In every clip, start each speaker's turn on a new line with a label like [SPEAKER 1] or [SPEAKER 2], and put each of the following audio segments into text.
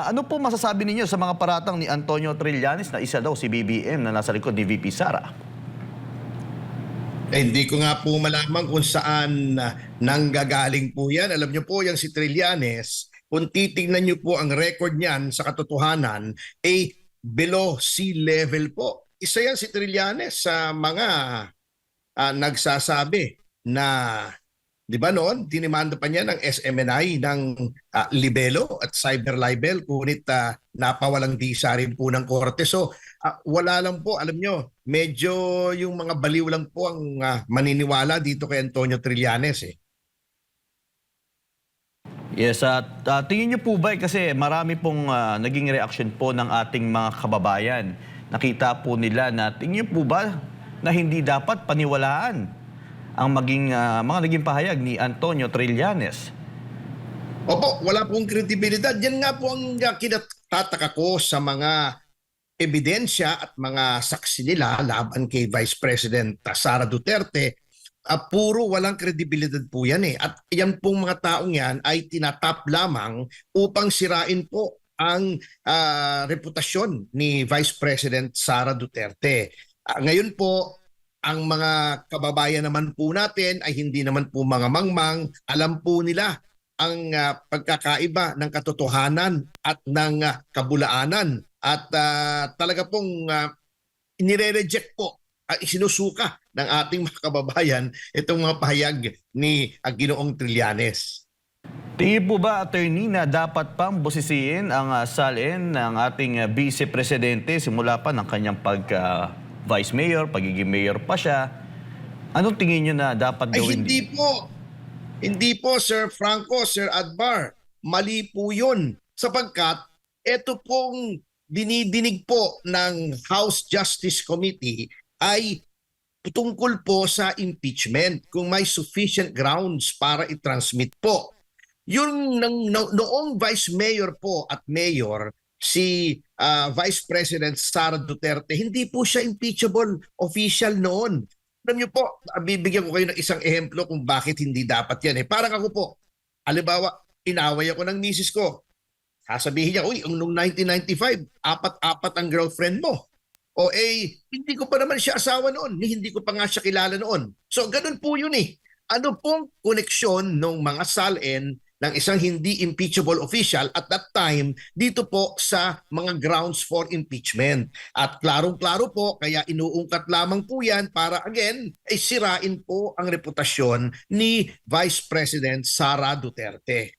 [SPEAKER 1] Ano po masasabi ninyo sa mga paratang ni Antonio Trillanes na isa daw si BBM na nasa likod ni VP Sara?
[SPEAKER 2] Hindi ko nga po malaman kung saan nanggagaling po yan. Alam niyo po, yung si Trillanes, kung titingnan niyo po ang record niyan sa katotohanan, below sea level po. Isa yan si Trillanes sa mga nagsasabi na, di ba noon, dinimanda pa niya ng SMNI ng libelo at cyber libel, ngunit napawalang bisa rin po ng korte. So wala lang po, alam nyo, medyo yung mga baliw lang po ang maniniwala dito kay Antonio Trillanes eh.
[SPEAKER 1] Yes, at tingin niyo po ba, kasi marami pong naging reaction po ng ating mga kababayan. Nakita po nila na tingin niyo po ba na hindi dapat paniwalaan ang mga naging pahayag ni Antonio Trillanes?
[SPEAKER 2] Opo, wala pong kredibilidad. Yan nga po ang kinatataka ko sa mga ebidensya at mga saksi nila laban kay Vice President Sara Duterte. Puro walang kredibilidad po yan eh. At yan pong mga taong yan ay tinatap lamang upang sirain po ang reputasyon ni Vice President Sara Duterte. Ngayon po, ang mga kababayan naman po natin ay hindi naman po mga mangmang. Alam po nila ang pagkakaiba ng katotohanan at ng kabulaanan. At talaga pong nire-reject po, isinusuka ng ating mga kababayan itong mga pahayag ni Ginoong Trillanes.
[SPEAKER 1] Tingin po ba, attorney, na dapat pang busisiin ang salin ng ating Vice Presidente simula pa ng kanyang Vice Mayor, pagiging Mayor pa siya? Anong tingin niyo na dapat gawin?
[SPEAKER 2] Hindi po. Hindi po, Sir Franco, Sir Adbar. Mali po yun. Sapagkat ito pong dinidinig po ng House Justice Committee ay tungkol po sa impeachment kung may sufficient grounds para i-transmit po. Yung noong Vice Mayor po at Mayor, si Vice President Sara Duterte, hindi po siya impeachable official noon. Alam niyo po, bibigyan ko kayo ng isang ehemplo kung bakit hindi dapat yan. Parang ako po, halimbawa, inaway ako ng misis ko. Sasabihin niya, uy, noong 1995, apat-apat ang girlfriend mo. Hindi ko pa naman siya asawa noon. Hindi ko pa nga siya kilala noon. So, ganun po yun eh. Ano pong koneksyon ng mga SALN ng isang hindi impeachable official at that time dito po sa mga grounds for impeachment. At klarong-klaro po, kaya inuungkat lamang po yan para again, ay sirain po ang reputasyon ni Vice President Sara Duterte.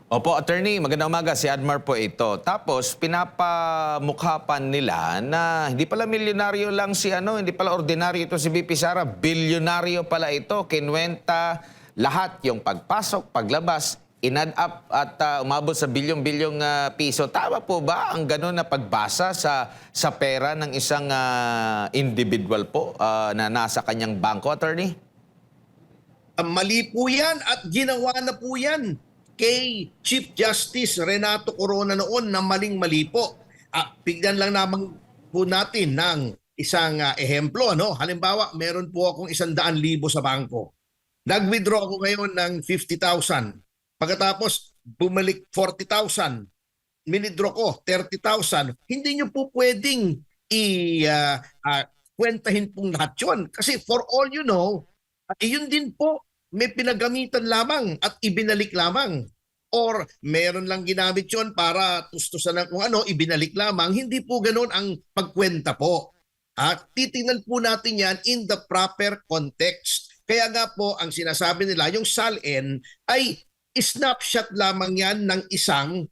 [SPEAKER 3] Opo, attorney, magandang umaga. Si Admar po ito. Tapos, pinapamukha pa nila na hindi pala milyonaryo lang si hindi pala ordinaryo ito si VP Sara. Bilyonaryo pala ito. Kinwenta lahat yung pagpasok, paglabas, in-add up at umabot sa bilyong-bilyong piso. Tama po ba ang gano'n na pagbasa sa pera ng isang individual po na nasa kanyang bangko, attorney?
[SPEAKER 2] Mali po yan at ginawa na po yan kay Chief Justice Renato Corona noon na maling-mali po. Bigyan lang naman po natin ng isang ehemplo. Halimbawa, meron po akong 100,000 sa bangko. Nag-withdraw ako ngayon ng 50,000. Pagkatapos, bumalik 40,000. Minidro ko 30,000. Hindi nyo po pwedeng kwentahin pong lahat yun. Kasi for all you know, yun din po may pinagamitan lamang at ibinalik lamang. Or meron lang ginamit yun para tustusan ng kung ano, ibinalik lamang. Hindi po ganoon ang pagkwenta po. At titingnan po natin yan in the proper context. Kaya nga po ang sinasabi nila, yung SALN ay snapshot lamang yan ng isang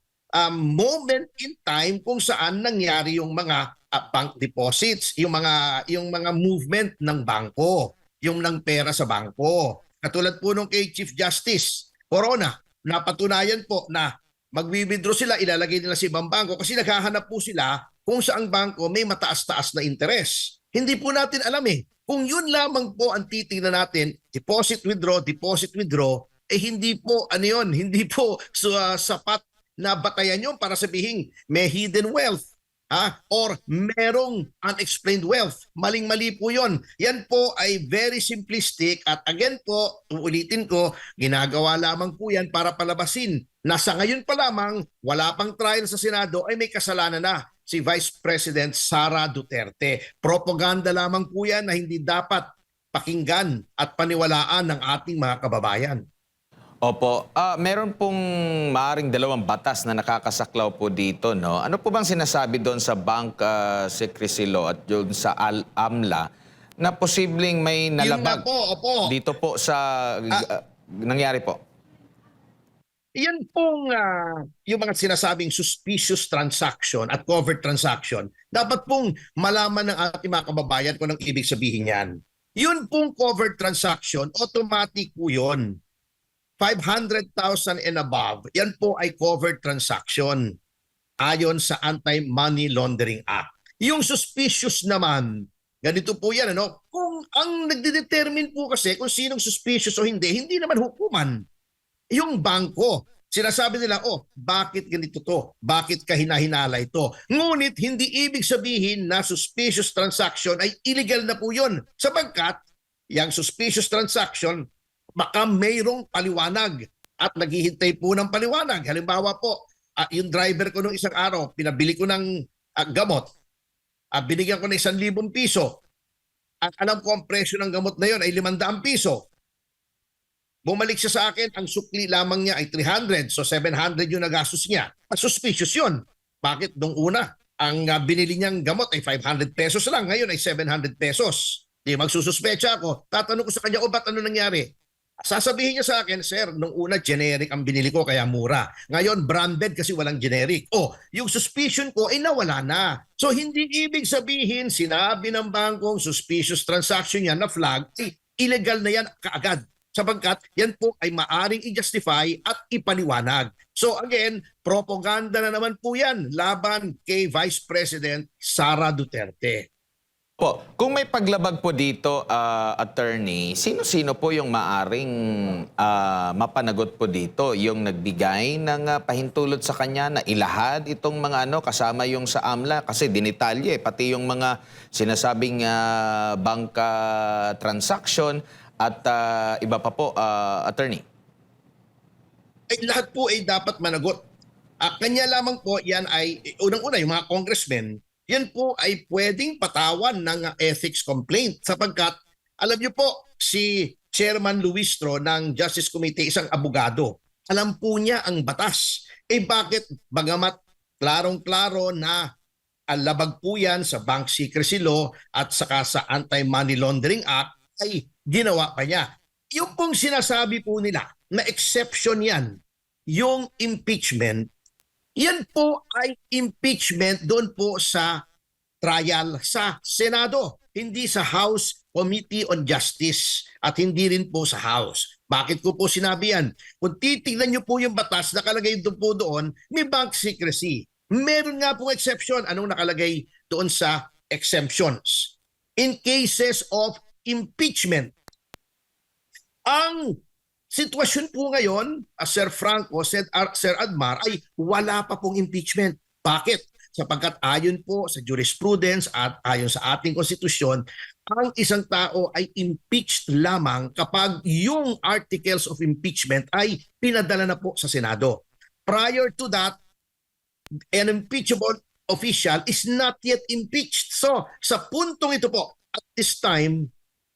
[SPEAKER 2] moment in time kung saan nangyari yung mga bank deposits, yung mga movement ng bangko, yung ng pera sa bangko. Katulad po nung kay Chief Justice Corona, napatunayan po na mag-withdraw sila, ilalagay nila sa ibang bangko kasi naghahanap po sila kung saang bangko may mataas-taas na interes. Hindi po natin alam eh. Kung yun lamang po ang titingnan natin, deposit, withdraw, hindi po, hindi po sapat na batayan yun para sabihin may hidden wealth. or merong unexplained wealth. Maling-mali po yun. Yan po ay very simplistic at again po, uulitin ko, ginagawa lamang po yan para palabasin na sa ngayon pa lamang, wala pang trial sa Senado ay may kasalanan na si Vice President Sara Duterte. Propaganda lamang po yan na hindi dapat pakinggan at paniwalaan ng ating mga kababayan.
[SPEAKER 3] Opo. Meron pong maaring dalawang batas na nakakasaklaw po dito, no? Ano po bang sinasabi doon sa Bank Secrecy Law at doon sa AMLA na posibleng may
[SPEAKER 2] Yun nga
[SPEAKER 3] nalabag
[SPEAKER 2] po, opo.
[SPEAKER 3] dito po sa nangyari po?
[SPEAKER 2] Yan pong yung mga sinasabing suspicious transaction at covert transaction, dapat pong malaman ng ating mga kababayan kung anong ibig sabihin yan. Yun pong covert transaction, automatic po yun. 500,000 and above, yan po ay covert transaction ayon sa Anti-Money Laundering Act. Yung suspicious naman, ganito po yan, ano? Kung ang nagdedetermine po kasi kung sinong suspicious o hindi naman hukuman. Yung bangko, sinasabi nila, bakit ganito to? Bakit ka hinahinala ito? Ngunit hindi ibig sabihin na suspicious transaction ay illegal na po yun. Sapagkat, yung suspicious transaction, baka mayroong paliwanag at naghihintay po ng paliwanag. Halimbawa po, yung driver ko nung isang araw, pinabili ko ng gamot, binigyan ko ng 1,000 piso. Ang alam ko ang presyo ng gamot na yon ay 500 piso. Bumalik siya sa akin, ang sukli lamang niya ay 300, so 700 yung nagastos niya. Suspicious yun. Bakit nung una, ang binili niyang gamot ay 500 pesos lang, ngayon ay 700 pesos. Di magsususpecha ako. Tatanong ko sa kanya, ba't ano nangyari? Sasabihin niya sa akin, sir, nung una generic ang binili ko kaya mura. Ngayon branded kasi walang generic. Yung suspicion ko ay nawala na. So hindi ibig sabihin sinabi ng bangkong suspicious transaction yan na flag, illegal na yan kaagad. Sapagkat yan po ay maaring i-justify at ipaliwanag. So again, propaganda na naman po yan laban kay Vice President Sara Duterte.
[SPEAKER 3] Po, kung may paglabag po dito, attorney, sino-sino po yung maaring mapanagot po dito? Yung nagbigay ng pahintulot sa kanya na ilahad itong mga kasama yung sa AMLA? Kasi dinitalye, pati yung mga sinasabing banka transaction at iba pa po, attorney.
[SPEAKER 2] Lahat po ay dapat managot. Kanya lamang po yan ay, unang-una yung mga congressmen, yan po ay pwedeng patawan ng ethics complaint sapagkat alam niyo po si Chairman Luistro ng Justice Committee isang abogado. Alam po niya ang batas. Bakit bagamat klarong-klaro na labag po yan sa Bank Secrecy Law at saka sa Anti-Money Laundering Act ay ginawa pa niya. Yung pong sinasabi po nila na exception yan, yung impeachment, yan po ay impeachment doon po sa trial sa Senado, hindi sa House Committee on Justice at hindi rin po sa House. Bakit ko po sinabi yan? Kung titignan niyo po yung batas, nakalagay doon po doon, may bank secrecy. Meron nga pong exception. Anong nakalagay doon sa exemptions? In cases of impeachment. Ang sitwasyon po ngayon, Sir Franco, Sir Admar, ay wala pa pong impeachment. Bakit? Sapagkat ayon po sa jurisprudence at ayon sa ating konstitusyon, ang isang tao ay impeached lamang kapag yung articles of impeachment ay pinadala na po sa Senado. Prior to that, an impeachable official is not yet impeached. So, sa puntong ito po, at this time,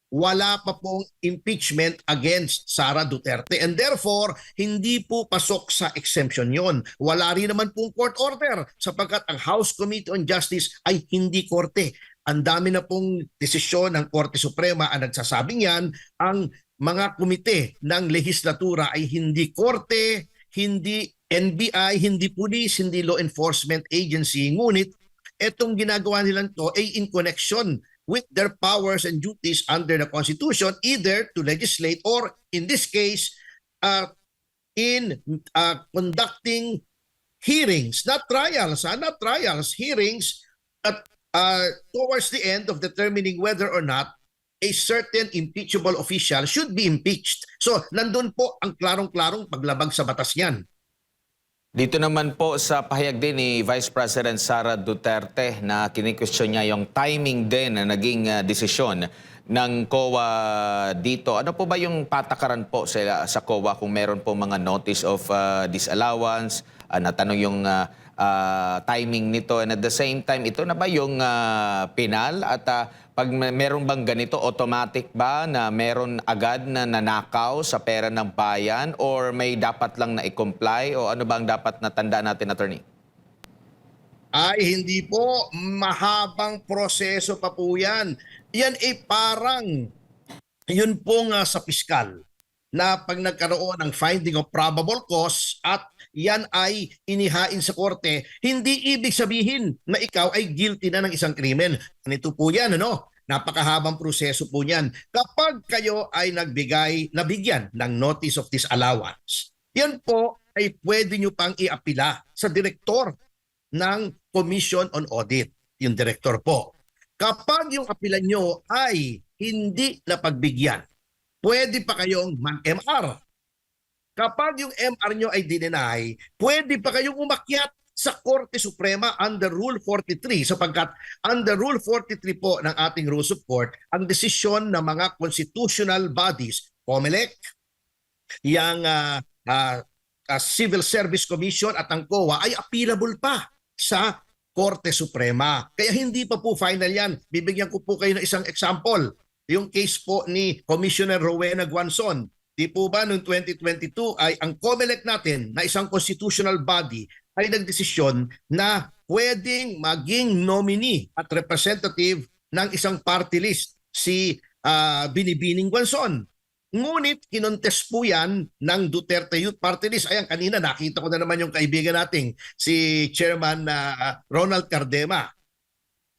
[SPEAKER 2] wala pa pong impeachment against Sara Duterte. And therefore, hindi po pasok sa exemption yon. Wala rin naman pong court order sapagkat ang House Committee on Justice ay hindi korte. Ang dami na pong desisyon ng Korte Suprema ang nagsasabing yan. Ang mga komite ng legislatura ay hindi korte, hindi NBI, hindi police, hindi law enforcement agency. Ngunit, etong ginagawa nilang to ay in connection with their powers and duties under the Constitution, either to legislate or, in this case, in conducting hearings, not trials, hearings at towards the end of determining whether or not a certain impeachable official should be impeached. So, nandun po ang klarong-klarong paglabag sa batas niyan.
[SPEAKER 3] Dito naman po sa pahayag din ni Vice President Sara Duterte na kini-question niya yung timing din na naging desisyon ng COA dito. Ano po ba yung patakaran po sa COA kung meron po mga notice of disallowance? Natanong yung timing nito, and at the same time, ito na ba yung penal? At pag meron bang ganito, automatic ba na meron agad na nanakaw sa pera ng bayan, or may dapat lang na i-comply, o ano ba ang dapat na tanda natin, attorney?
[SPEAKER 2] Ay, hindi po. Mahabang proseso pa po yan. Yan ay parang, yun po nga sa piskal, na pag nagkaroon ng finding of probable cause at yan ay inihain sa korte, hindi ibig sabihin na ikaw ay guilty na ng isang krimen. Ganito po yan, ano? Napakahabang proseso po yan. Kapag kayo ay nabigyan ng notice of disallowance, yan po ay pwede nyo pang iapila sa direktor ng Commission on Audit, yung direktor po. Kapag yung apila nyo ay hindi napagbigyan, pwede pa kayong mag-MR. Kapag yung MR nyo ay dinenay, pwede pa kayong umakyat sa Korte Suprema under Rule 43 sapagkat under Rule 43 po ng ating Rules of Court, ang desisyon ng mga constitutional bodies, COMELEC, yung Civil Service Commission at ang COA ay appealable pa sa Korte Suprema. Kaya hindi pa po final yan. Bibigyan ko po kayo ng isang example. Yung case po ni Commissioner Rowena Guanzon. Di po ba noong 2022 ay ang COMELEC natin na isang constitutional body ay nagdesisyon na pwedeng maging nominee at representative ng isang party list si Binibining Guanzon. Ngunit kinontes po yan ng Duterte Youth Party List. Ayan, kanina nakita ko na naman yung kaibigan nating si Chairman Ronald Cardema.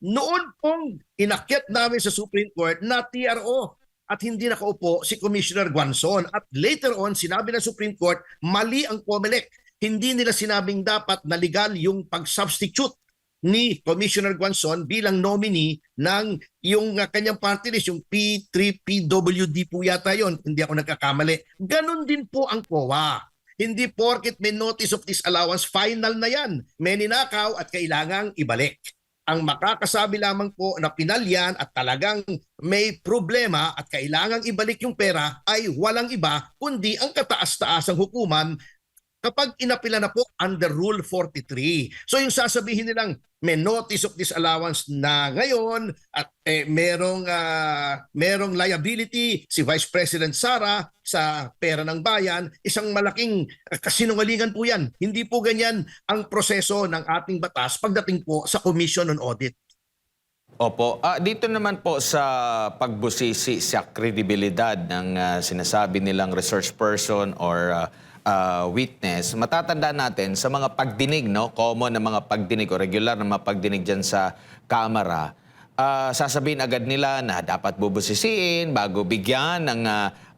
[SPEAKER 2] Noon pong inakyat namin sa Supreme Court na TRO at hindi nakaupo si Commissioner Guanzon. At later on, sinabi ng Supreme Court, mali ang COMELEC. Hindi nila sinabing dapat na legal yung pag-substitute ni Commissioner Guanzon bilang nominee ng yung kanyang party list, yung P3PWD po yata yon, hindi ako nagkakamali. Ganon din po ang COA. Hindi porket may notice of disallowance, final na yan. May ninakaw at kailangang ibalik. Ang makakasabi lamang po na pinalyan at talagang may problema at kailangang ibalik yung pera ay walang iba kundi ang kataas-taasang hukuman kapag inapila na po under Rule 43. So yung sasabihin nilang may notice of disallowance na ngayon at merong liability si Vice President Sara sa pera ng bayan, isang malaking kasinungalingan po yan. Hindi po ganyan ang proseso ng ating batas pagdating po sa Commission on Audit.
[SPEAKER 3] Opo. Dito naman po sa pagbusisi sa kredibilidad ng sinasabi nilang research person or witness, matatanda natin sa mga pagdinig, no? Common na mga pagdinig o regular na mga pagdinig dyan sa Kamara, sasabihin agad nila na dapat bubusisiin bago bigyan ng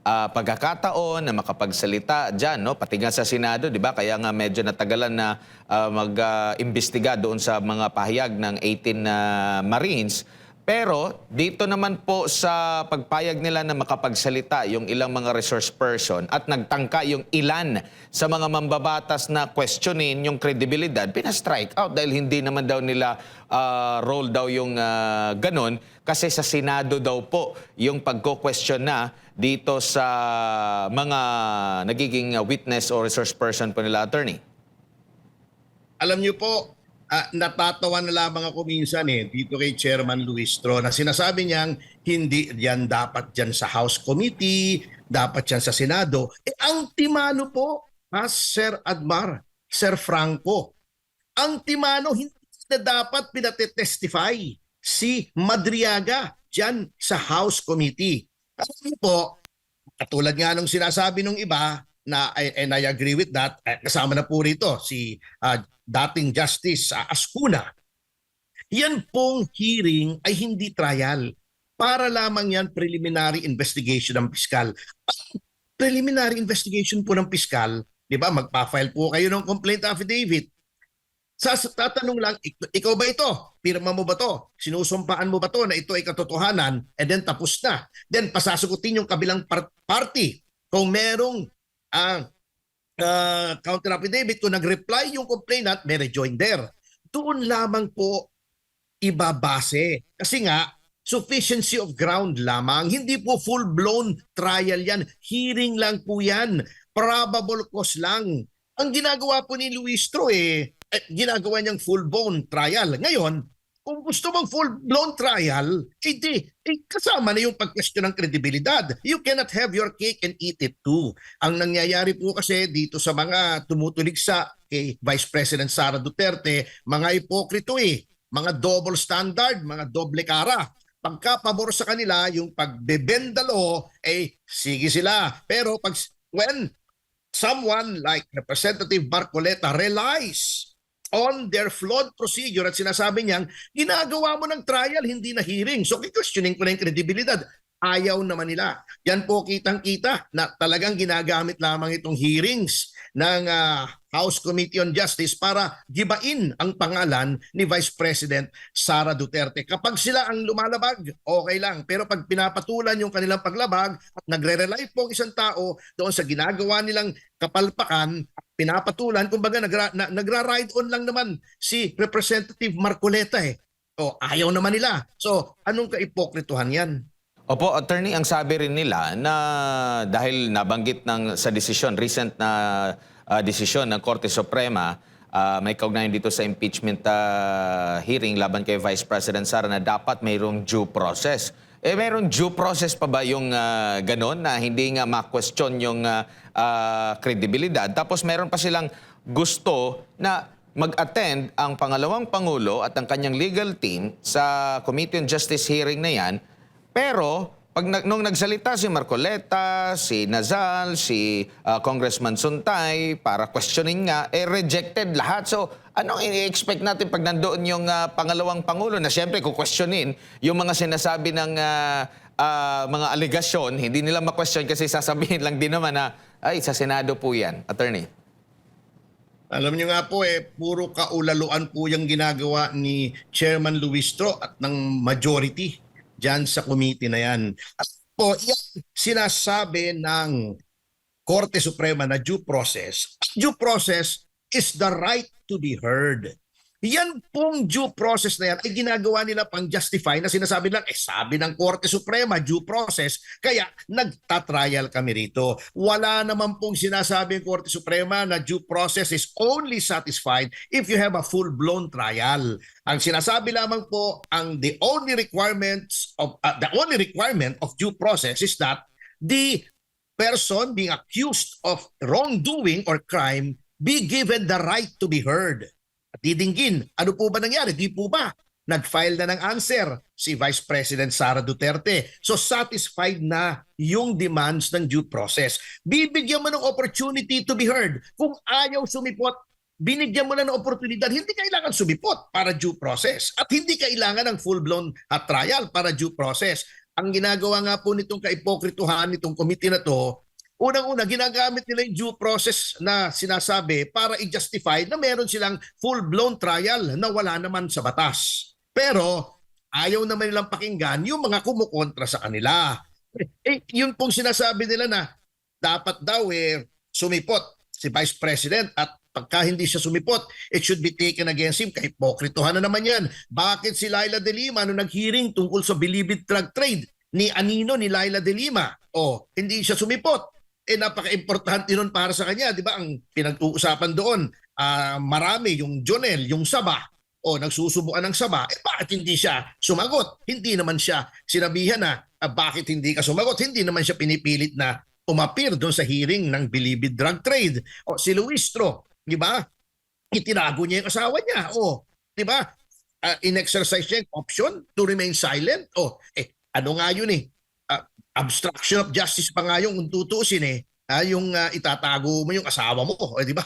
[SPEAKER 3] pagkakataon na makapagsalita dyan, no? Pati nga sa Senado, di ba? Kaya nga medyo natagalan na mag-imbestiga doon sa mga pahayag ng 18 Marines. Pero dito naman po sa pagpayag nila na makapagsalita yung ilang mga resource person at nagtangka yung ilan sa mga mambabatas na questionin yung kredibilidad, pina-strike out dahil hindi naman daw nila roll daw yung ganun kasi sa Senado daw po yung pagko-question na dito sa mga nagiging witness o resource person po nila, attorney.
[SPEAKER 2] Alam niyo po, natatawa na lamang ako minsan dito kay Chairman Luis Tro na sinasabi niyang hindi yan dapat dyan sa House Committee, dapat yan sa Senado. Ang timano po, Sir Admar, Sir Franco, ang timano hindi na dapat pinatestify si Madriaga dyan sa House Committee. Kasi po, katulad nga nung sinasabi nung iba, and I agree with that, kasama na po rito si dating Justice Ascuna. Yan pong hearing ay hindi trial. Para lamang yan preliminary investigation ng piskal. Preliminary investigation po ng piskal, di ba, magpa-file po kayo ng complaint affidavit. Tatanong lang, ikaw ba ito? Pirma mo ba to? Sinusumpaan mo ba to na ito ay katotohanan? And then tapos na. Then pasasagutin yung kabilang party. Kung merong counter affidavit, kung nag-reply yung complainant, may rejoinder. Doon lamang po ibabase. Kasi nga, sufficiency of ground lamang. Hindi po full-blown trial yan. Hearing lang po yan. Probable cause lang. Ang ginagawa po ni Luistro ginagawa niyang full-blown trial. Ngayon, kung gusto mong full-blown trial, kasama na yung pag-question ng kredibilidad. You cannot have your cake and eat it too. Ang nangyayari po kasi dito sa mga tumutulig sa kay Vice President Sara Duterte, mga ipokrito mga double standard, mga doble kara. Pagka pabor sa kanila, yung pagbebenda law, sige sila. Pero when someone like Representative Marcoleta relies on their flawed procedure at sinasabi niyang, ginagawa mo ng trial, hindi na hearing. So, questioning ko na yung kredibilidad. Ayaw naman nila. Yan po kitang-kita na talagang ginagamit lamang itong hearings ng House Committee on Justice para gibain ang pangalan ni Vice President Sara Duterte. Kapag sila ang lumalabag, okay lang. Pero pag pinapatulan yung kanilang paglabag at nagre-rely po ang isang tao doon sa ginagawa nilang kapalpakan, pinapatulan, kumbaga nagra-ride on lang naman si Representative Marcoleta O ayaw naman nila. So, anong kaipokrituhan yan?
[SPEAKER 3] Opo, attorney, ang sabi rin nila na dahil nabanggit sa desisyon, recent na desisyon ng Korte Suprema, may kaugnayan dito sa impeachment hearing laban kay Vice President Sara na dapat mayroong due process. Mayroong due process pa ba yung ganon na hindi nga ma-question yung kredibilidad? Tapos meron pa silang gusto na mag-attend ang pangalawang Pangulo at ang kanyang legal team sa Committee on Justice hearing na yan. Pero nung nagsalita si Marcoleta, si Nazal, si Congressman Suntay para questioning nga, rejected lahat. So anong i-expect natin pag nandoon yung pangalawang Pangulo na siyempre kukwestiyonin yung mga sinasabi ng mga aligasyon, hindi nila ma-question kasi sasabihin lang din naman na, ay, sa Senado po yan, attorney.
[SPEAKER 2] Alam niyo nga po puro kaulaluan po yung ginagawa ni Chairman Luistro at ng majority dyan sa committee na yan. At po, yan sinasabi ng Korte Suprema na due process. Due process is the right to be heard. Yan pong due process na yan ay ginagawa nila pang justify na sinasabi lang, sabi ng Korte Suprema, due process, kaya nagtatrial kami rito. Wala naman pong sinasabi ng Korte Suprema na due process is only satisfied if you have a full-blown trial. Ang sinasabi lamang po, the only requirement of due process is that the person being accused of wrongdoing or crime be given the right to be heard. At didinggin, ano po ba nangyari? Di po ba? Nag-file na ng answer si Vice President Sara Duterte. So satisfied na yung demands ng due process. Bibigyan mo ng opportunity to be heard. Kung ayaw sumipot, binigyan mo na ng oportunidad. Hindi kailangan sumipot para due process. At hindi kailangan ng full-blown trial para due process. Ang ginagawa nga po nitong kaipokrituhan, nitong committee na to, unang-una, ginagamit nila yung due process na sinasabi para i-justify na meron silang full-blown trial na wala naman sa batas. Pero ayaw naman nilang pakinggan yung mga kumukontra sa kanila. Yun pong sinasabi nila na dapat daw sumipot si Vice President at pagka hindi siya sumipot, it should be taken against him. Kahipokrituhan na naman yan. Bakit si Laila De Lima nung nag-hearing tungkol sa Bilibid drug trade ni Anino ni Laila De Lima, hindi siya sumipot? Napaka-importante nun para sa kanya, di ba? Ang pinag-uusapan doon, marami, yung Jonel, yung Saba, nagsusubukan ng Saba, bakit hindi siya sumagot? Hindi naman siya sinabihan na, bakit hindi ka sumagot? Hindi naman siya pinipilit na umapir doon sa hearing ng Bilibid drug trade. Si Luistro, di ba? Itinago niya yung asawa niya. Di ba? In-exercise niya yung option to remain silent. Ano nga yun obstruction of justice pa nga yung tutuusin yung itatago mo yung asawa mo, di ba?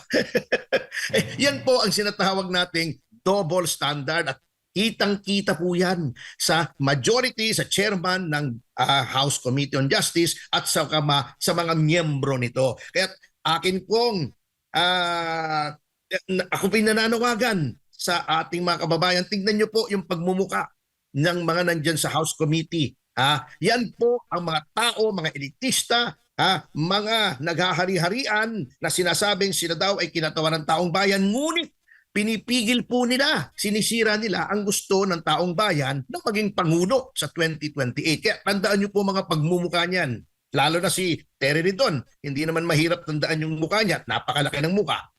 [SPEAKER 2] Yan po ang sinatawag nating double standard at kitang-kita po yan sa majority, sa chairman ng House Committee on Justice at sa mga miyembro nito. Kaya akin pong ako pinananawagan sa ating mga kababayan, tingnan nyo po yung pagmumuka ng mga nandyan sa House Committee. Yan po ang mga tao, mga elitista, mga naghahari-harian na sinasabing sila daw ay kinatawan ng taong bayan, ngunit pinipigil po nila, sinisira nila ang gusto ng taong bayan na maging pangulo sa 2028. Kaya tandaan niyo po mga pagmumukha niyan. Lalo na si Terry Ridon, hindi naman mahirap tandaan yung mukha niya, napakalaki ng mukha.